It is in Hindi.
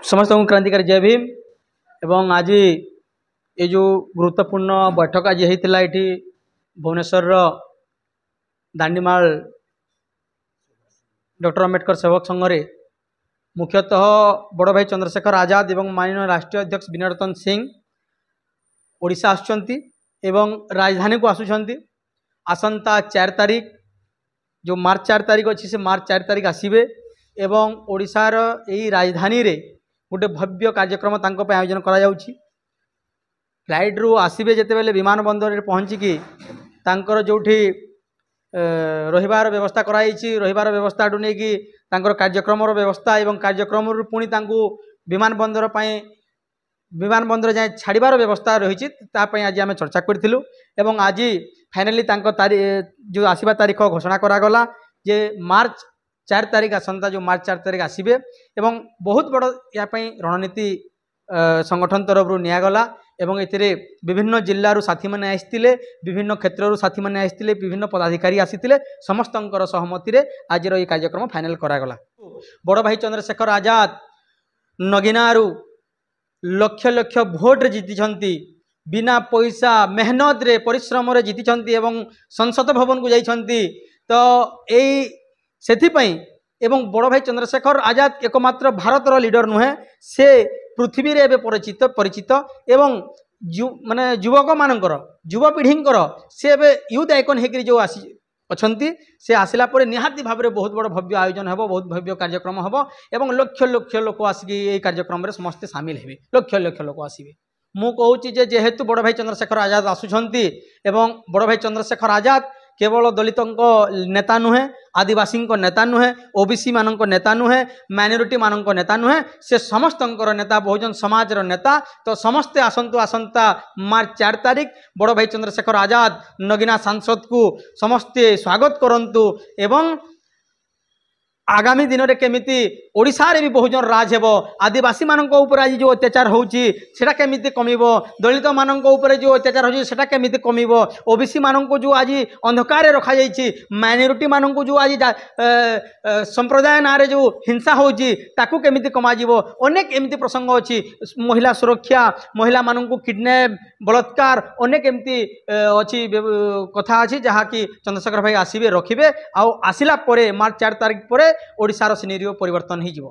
समस्त क्रांतिकारी जय भीम। एवं आज ये जो गुरुत्वपूर्ण बैठक आज होता ये भुवनेश्वर दांडीमाल डॉक्टर अंबेडकर सेवक संघ रे मुख्यतः बड़ भाई चंद्रशेखर आजाद एवं माननीय राष्ट्रीय अध्यक्ष विनय रतन सिंह ओडिशा आसुचंती एवं राजधानी को आसुचंती। आसंता 4 तारीख जो मार्च 4 तारीख अच्छी से मार्च 4 तारीख आसवे एवं ओडिशार यही राजधानी रे गोटे भव्य कार्यक्रम तांको पे आयोजन करा जाउछि। फ्लाइट रु आसवे जिते बेले विमान बंदर रे पहुँचिकी तांकर जोठी रहिबार व्यवस्था कराई रहिबार व्यवस्था आडू नहीं कि तांकर कार्यक्रम व्यवस्था एवं कार्यक्रम पुणी तांको विमान बंदर जाए छाड़बार व्यवस्था रही आज आम चर्चा करूँ। एवं आज फाइनाली जो आसवा तारीख घोषणा करागला जे मार्च 4 तारीख आसंता जो मार्च 4 तारीख आसवे एवं बहुत बड़ या रणनीति संगठन तरफ निगला एवं एथिरे विभिन्न जिल्लारू साथी मैंने आसते विभिन्न क्षेत्रु साथी मैंने आसते विभिन्न पदाधिकारी आसीते समस्तंकर सहमति रे आज ये कार्यक्रम फाइनल करागला। बड़ भाई चंद्रशेखर आजाद नगिनारू लक्ष लक्ष भोट रे जीति बिना पैसा मेहनत रे परिश्रम रे जीति एवं संसद भवन को जाइछंती। तो यही सेथिपई एवं बड़ भाई चंद्रशेखर आजाद एकमात्र भारतर लीडर नुहे से पृथ्वी रे परिचित एवं माने युवक मानकर युवपीढ़ींकर से यूथ आइकन होकर जो आसी अच्छी से आसला पर निहाती भाव में बहुत बड़ भव्य आयोजन होब बहुत भव्य कार्यक्रम होब एवं लक्ष लक्ष लोक आसिक ये कार्यक्रम में समस्ते सामिल हेबे लक्ष लक्ष लोक आसवे। मु कहूँ जेहेतु बड़ भाई चंद्रशेखर आजाद आसुछंती एवं बड़ भाई चंद्रशेखर आजाद केवल दलित नेता नुहे आदिवासी नेता नुहे ओबीसी मान नेता नुहे माइनॉरिटी मान नेता नुहे से समस्तंकर नेता बहुजन समाज नेता। तो समस्ते आसंतु आसंता मार्च 4 तारीख बड़ भाई चंद्रशेखर आजाद नगिना सांसद को समस्ते स्वागत करंतु एवं आगामी दिन में केमिति ओडिशा रे भी बहुजन राज हेबो आदिवासी मानक ऊपर आज जो अत्याचार होउची सेटा केमिति कमिबो दलित मानक ऊपर जो अत्याचार होउची सेटा केमिति कमिबो ओबीसी मानक जो आज अंधकार रे रखा जाइछि माइनॉरिटी मानक जो आज संप्रदाय नारे जो हिंसा होउची ताकू केमिति कमा जिवो अनेक एमिति प्रसंग अछि। महिला सुरक्षा महिला मानक किडनैप बलात्कार अनेक एमिति अछि कथा अछि जहा कि चंद्रशेखर भाई आसीबे रखिबे आ आसिला परे मार्च 4 तारीख परे ओडिशार सिनेरियो परिवर्तन हो।